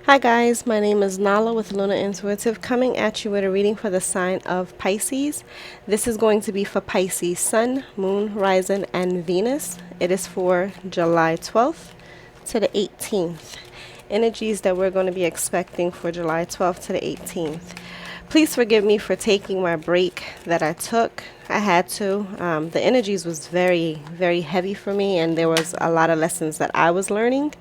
Hi guys, my name is Nala with Luna Intuitive, coming at you with a reading for the sign of Pisces. This is going to be for Pisces Sun, Moon, Rising, and Venus. It is for July 12th to the 18th. Energies that we're going to be expecting for July 12th to the 18th. Please forgive me for taking my break that I took. I had to. The energies was very heavy for me, and there was a lot of lessons that I was learning.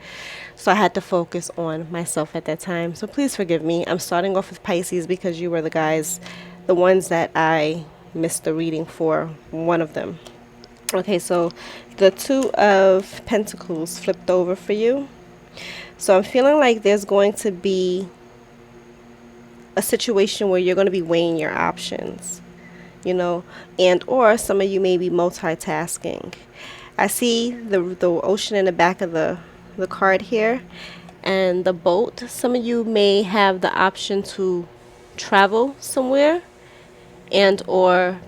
So I had to focus on myself at that time. So please forgive me. I'm starting off with Pisces because you were the ones that I missed the reading for, one of them. Okay, so the Two of Pentacles flipped over for you. So I'm feeling like there's going to be a situation where you're going to be weighing your options, and or some of you may be multitasking. I see the ocean in the back of the card here and the boat. Some of you may have the option to travel somewhere and or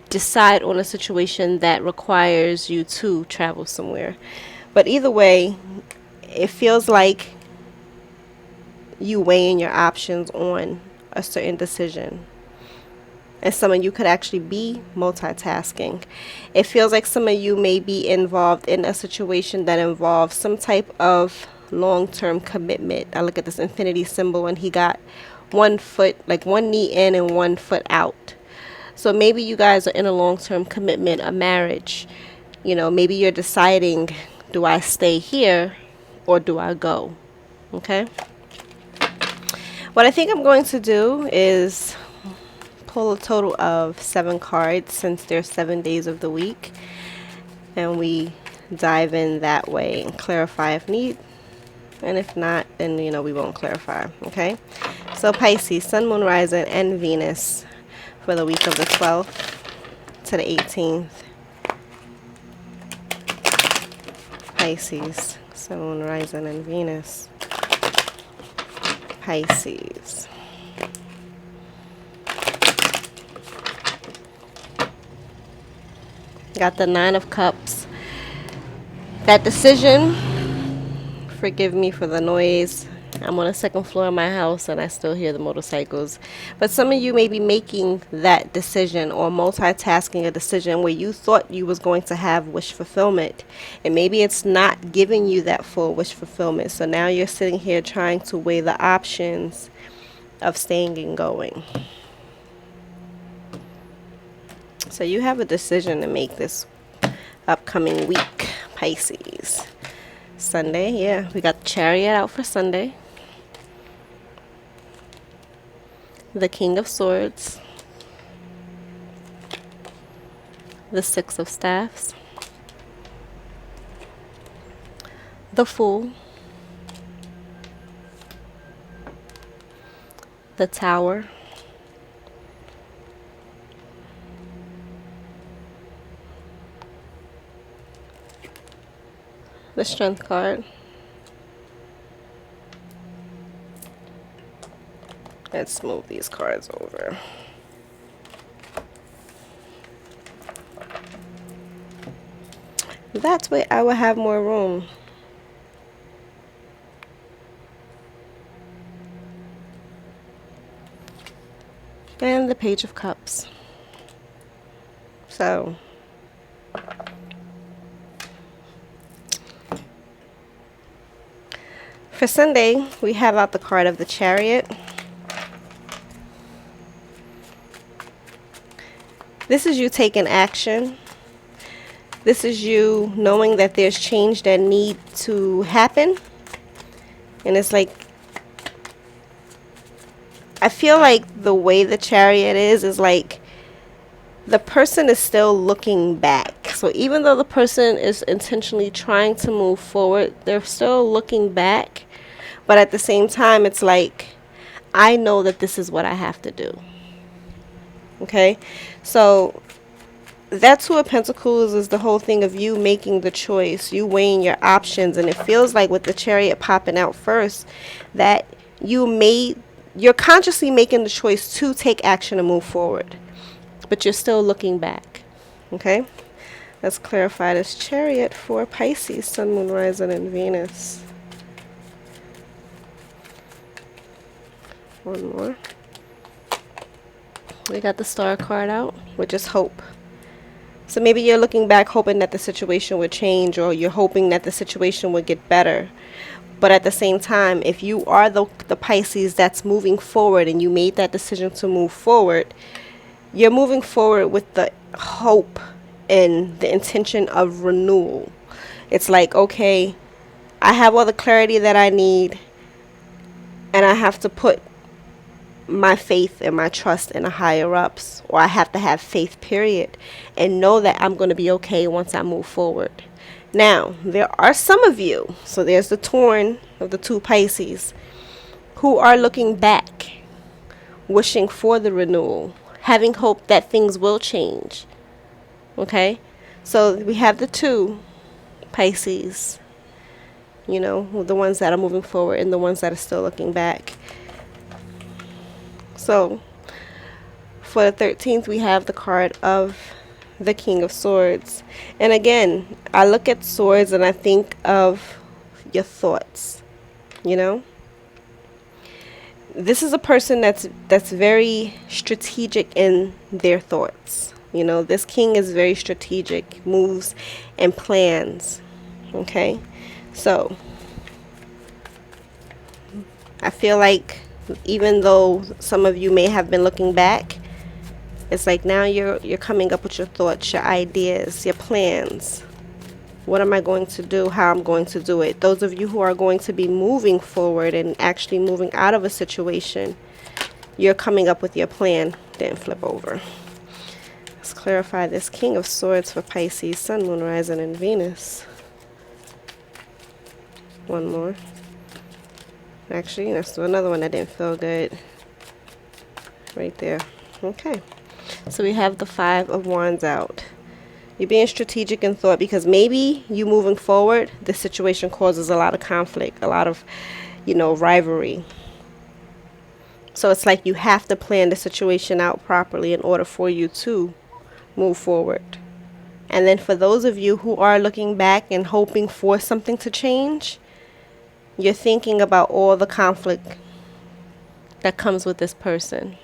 decide on a situation that requires you to travel somewhere. But either way, it feels like you weighing your options on a certain decision. And some of you could actually be multitasking. It feels like some of you may be involved in a situation that involves some type of long-term commitment. I look at this infinity symbol and he got one foot, like one knee in and one foot out. So maybe you guys are in a long-term commitment, a marriage. Maybe you're deciding, do I stay here or do I go? Okay. What I think I'm going to do is pull a total of 7 cards since there's 7 days of the week, and we dive in that way and clarify if need, and if not, then we won't clarify. Okay, so Pisces, Sun, Moon, Rising, and Venus for the week of the 12th to the 18th. Pisces, Sun, Moon, Rising, and Venus. Pisces. Got the Nine of Cups. That decision, forgive me for the noise. I'm on the second floor of my house and I still hear the motorcycles. But some of you may be making that decision or multitasking a decision where you thought you was going to have wish fulfillment. And maybe it's not giving you that full wish fulfillment. So now you're sitting here trying to weigh the options of staying and going. So you have a decision to make this upcoming week, Pisces. Sunday, yeah, we got the Chariot out for Sunday. The King of Swords. The Six of Staffs. The Fool. The Tower. The Strength card. Let's move these cards over. That way I will have more room. And the Page of Cups. So for Sunday, we have out the card of the Chariot. This is you taking action. This is you knowing that there's change that need to happen. And it's like, I feel like the way the Chariot is like the person is still looking back. So even though the person is intentionally trying to move forward, they're still looking back. But at the same time, it's like, I know that this is what I have to do. Okay? So that Two of Pentacles is the whole thing of you making the choice, you weighing your options. And it feels like with the Chariot popping out first, that you're consciously making the choice to take action and move forward. But you're still looking back. Okay? Let's clarify this Chariot for Pisces, Sun, Moon, Rising, and Venus. One more. We got the Star card out, which is hope. So maybe you're looking back hoping that the situation would change, or you're hoping that the situation would get better. But at the same time, if you are the Pisces that's moving forward and you made that decision to move forward, you're moving forward with the hope and the intention of renewal. It's like, okay, I have all the clarity that I need, and I have to put my faith and my trust in the higher ups, or I have to have faith, period, and know that I'm going to be okay once I move forward. Now, there are some of you, so there's the torn of the two Pisces, who are looking back, wishing for the renewal, having hope that things will change. Okay? So we have the two Pisces, you know, the ones that are moving forward and the ones that are still looking back. So for the 13th, we have the card of the King of Swords. And again, I look at swords and I think of your thoughts, you know? This is a person that's very strategic in their thoughts. You know, this king is very strategic, moves and plans. Okay? So I feel like even though some of you may have been looking back, it's like now you're coming up with your thoughts, your ideas, your plans. What am I going to do? How I'm going to do it? Those of you who are going to be moving forward and actually moving out of a situation, you're coming up with your plan. Didn't flip over. Let's clarify this King of Swords for Pisces, Sun, Moon, Rising, and Venus. One more. Actually, let's do another one that didn't feel good. Right there. Okay. So we have the Five of Wands out. You're being strategic in thought because maybe you moving forward, this situation causes a lot of conflict, a lot of, you know, rivalry. So it's like you have to plan the situation out properly in order for you to move forward. And then for those of you who are looking back and hoping for something to change, you're thinking about all the conflict that comes with this person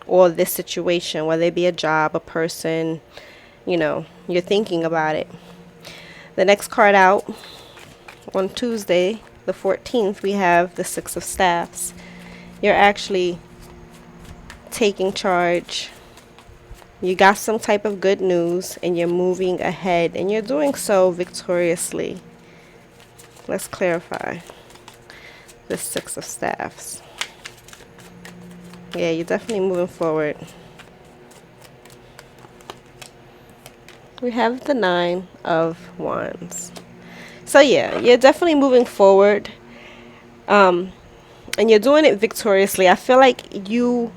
or this situation, whether it be a job, a person, you know, you're thinking about it. The next card out on Tuesday, the 14th, we have the Six of Staffs. You're actually taking charge. You got some type of good news and you're moving ahead and you're doing so victoriously. Let's clarify the Six of Staffs. Yeah, you're definitely moving forward. We have the Nine of Wands. So yeah, you're definitely moving forward. And you're doing it victoriously. I feel like you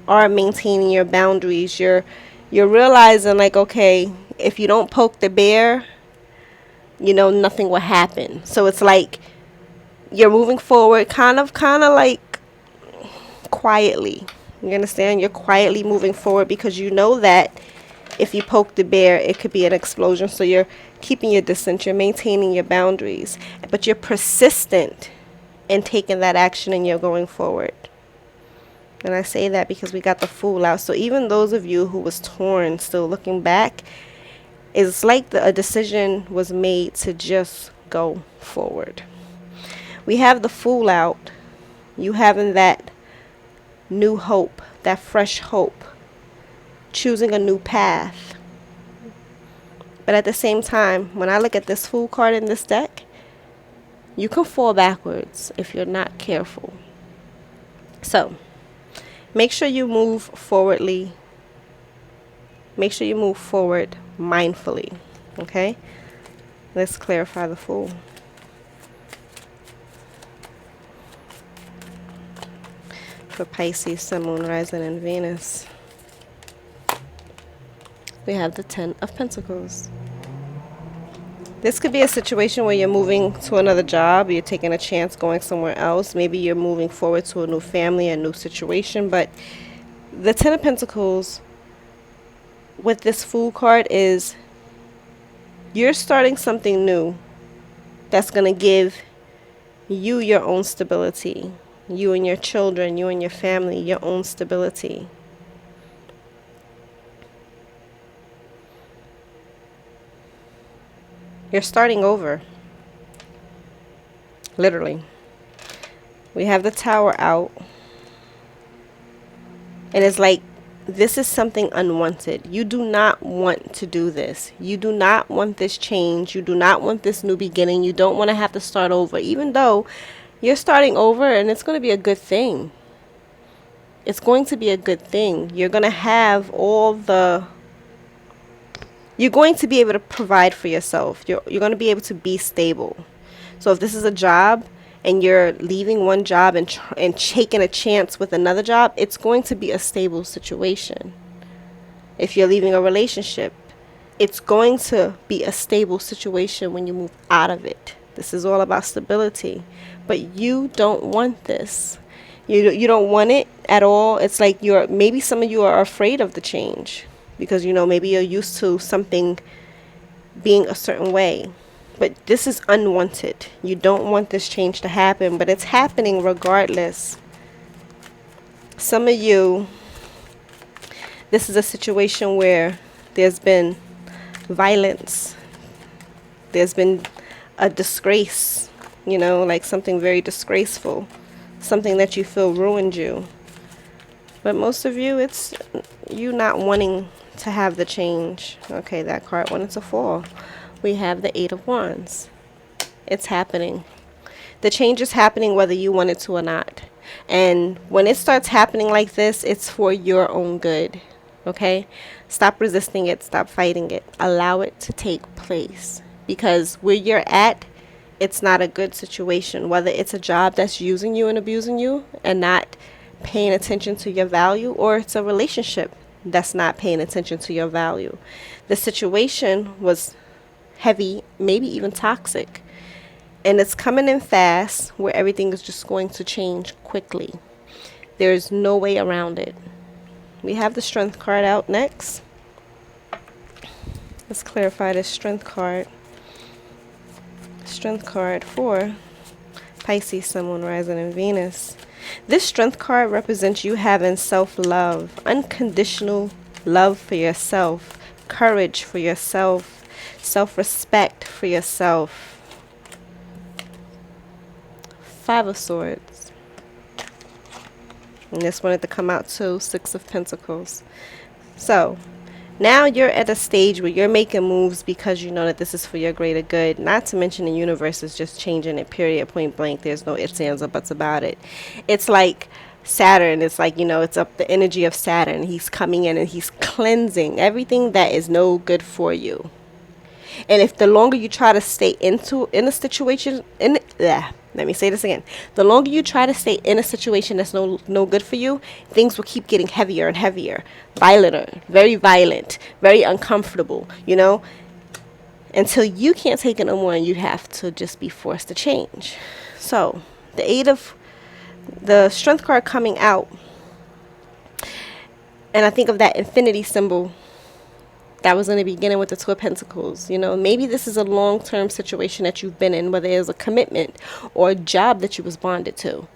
are maintaining your boundaries. You're realizing like, okay, if you don't poke the bear, you know, nothing will happen. So it's like you're moving forward kind of like quietly. You understand? You're quietly moving forward because you know that if you poke the bear, it could be an explosion. So you're keeping your distance, you're maintaining your boundaries, but you're persistent in taking that action and you're going forward. And I say that because we got the Fool out. So even those of you who was torn, still looking back, it's like a decision was made to just go forward. We have the Fool out. You having that new hope, that fresh hope, choosing a new path. But at the same time, when I look at this Fool card in this deck, you can fall backwards if you're not careful. So make sure you move forwardly. Make sure you move forward mindfully. Okay? Let's clarify the Fool. For Pisces, Sun, Moon, Rising, and Venus, we have the Ten of Pentacles. This could be a situation where you're moving to another job, you're taking a chance going somewhere else. Maybe you're moving forward to a new family, a new situation. But the Ten of Pentacles with this Fool card is you're starting something new that's going to give you your own stability. you and your children, you and your family, your own stability. You're starting over. Literally. We have the Tower out. And it's like, this is something unwanted. You do not want to do this. You do not want this change. You do not want this new beginning. You don't want to have to start over, even though you're starting over, and it's going to be a good thing. It's going to be a good thing. You're going to have you're going to be able to provide for yourself. You're going to be able to be stable. So if this is a job and you're leaving one job and taking a chance with another job, it's going to be a stable situation. If you're leaving a relationship, it's going to be a stable situation when you move out of it. This is all about stability. But you don't want this. You don't want it at all. It's like maybe some of you are afraid of the change because, maybe you're used to something being a certain way. But this is unwanted. You don't want this change to happen, but it's happening regardless. Some of you, this is a situation where there's been violence. There's been a disgrace, like something very disgraceful, something that you feel ruined you. But most of you, it's you not wanting to have the change. Okay, that card wanted to fall. We have the Eight of Wands. It's happening. The change is happening whether you want it to or not. And when it starts happening like this, it's for your own good. Okay? Stop resisting it. Stop fighting it. Allow it to take place. Because where you're at, it's not a good situation. Whether it's a job that's using you and abusing you and not paying attention to your value, or it's a relationship that's not paying attention to your value. The situation was heavy, maybe even toxic, and it's coming in fast where everything is just going to change quickly. There's no way around it. We have the Strength card out next. Let's clarify this Strength card. Strength card for Pisces, Sun, Moon, Rising, and Venus. This Strength card represents you having self-love, unconditional love for yourself, courage for yourself, self-respect for yourself. Five of Swords. And this wanted to come out too, Six of Pentacles. So now you're at a stage where you're making moves because you know that this is for your greater good. Not to mention the universe is just changing it, period, point blank. There's no ifs, ands, or buts about it. It's like Saturn. It's like, it's up the energy of Saturn. He's coming in and he's cleansing everything that is no good for you. And if the longer you try to stay in a situation, let me say this again. The longer you try to stay in a situation that's no good for you, things will keep getting heavier and heavier, violent, very uncomfortable, until you can't take it no more and you have to just be forced to change. So the Strength card coming out, and I think of that infinity symbol that was in the beginning with the Two of Pentacles. Maybe this is a long-term situation that you've been in, whether it's a commitment or a job that you was bonded to.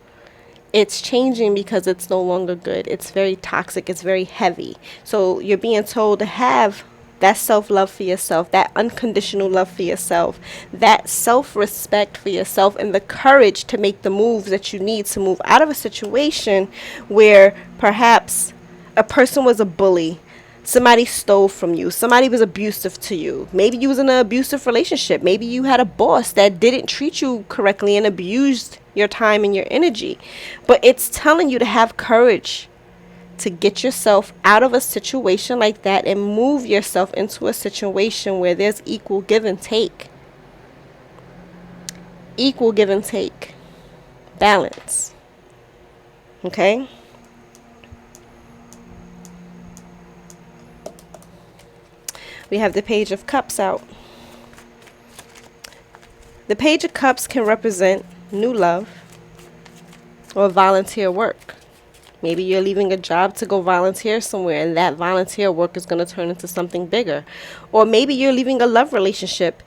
It's changing because it's no longer good. It's very toxic. It's very heavy. So you're being told to have that self-love for yourself, that unconditional love for yourself, that self-respect for yourself, and the courage to make the moves that you need to move out of a situation where perhaps a person was a bully. Somebody stole from you. Somebody was abusive to you. Maybe you was in an abusive relationship. Maybe you had a boss that didn't treat you correctly and abused your time and your energy. But it's telling you to have courage to get yourself out of a situation like that and move yourself into a situation where there's equal give and take. Equal give and take. Balance. Okay? We have the Page of Cups out. The Page of Cups can represent new love or volunteer work. Maybe you're leaving a job to go volunteer somewhere, and that volunteer work is going to turn into something bigger. Or maybe you're leaving a love relationship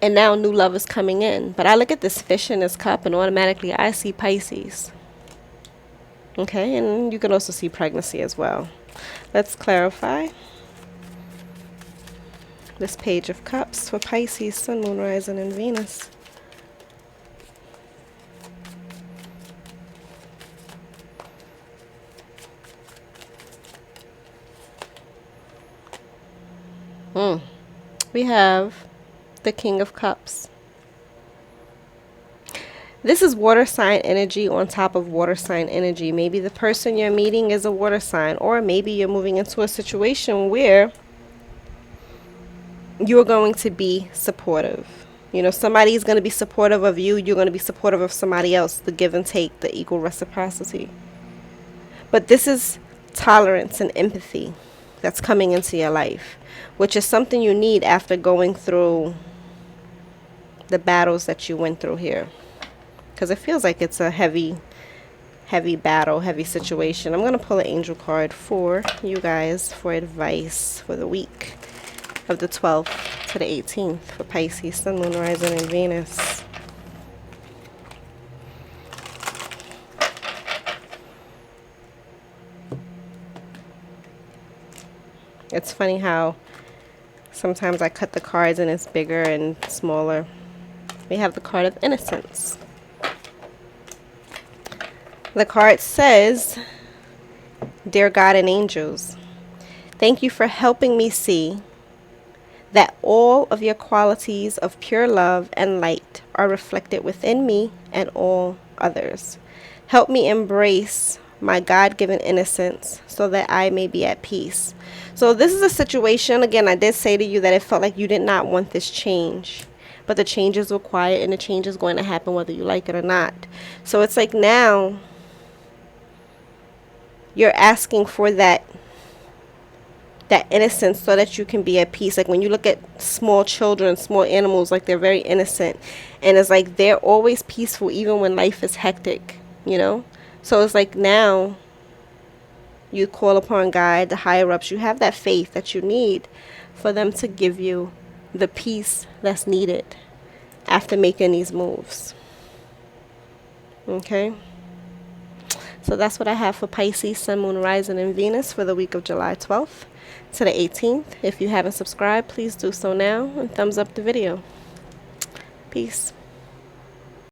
And now new love is coming in. But I look at this fish in this cup and automatically I see Pisces. Okay, and you can also see pregnancy as well. Let's clarify this Page of Cups for Pisces, Sun, Moon, Rising, and Venus. We have the King of Cups. This is water sign energy on top of water sign energy. Maybe the person you're meeting is a water sign, or maybe you're moving into a situation where you're going to be supportive. You know, somebody's going to be supportive of you. You're going to be supportive of somebody else. The give and take, the equal reciprocity. But this is tolerance and empathy that's coming into your life, which is something you need after going through the battles that you went through here. Because it feels like it's a heavy battle, heavy situation. I'm going to pull an angel card for you guys for advice for the week of the 12th to the 18th for Pisces, Sun, Moon, Rising, and Venus. It's funny how sometimes I cut the cards and it's bigger and smaller. We have the card of innocence. The card says, "Dear God and angels, thank you for helping me see that all of your qualities of pure love and light are reflected within me and all others. Help me embrace my God-given innocence so that I may be at peace." So this is a situation, again, I did say to you that it felt like you did not want this change. But the change is required and the change is going to happen whether you like it or not. So it's like now you're asking for that innocence so that you can be at peace. Like when you look at small children, small animals, like they're very innocent. And it's like they're always peaceful even when life is hectic, you know? So it's like now you call upon God, the higher ups. You have that faith that you need for them to give you the peace that's needed after making these moves. Okay? So that's what I have for Pisces, Sun, Moon, Rising, and Venus for the week of July 12th to the 18th. If you haven't subscribed, please do so now and thumbs up the video. Peace.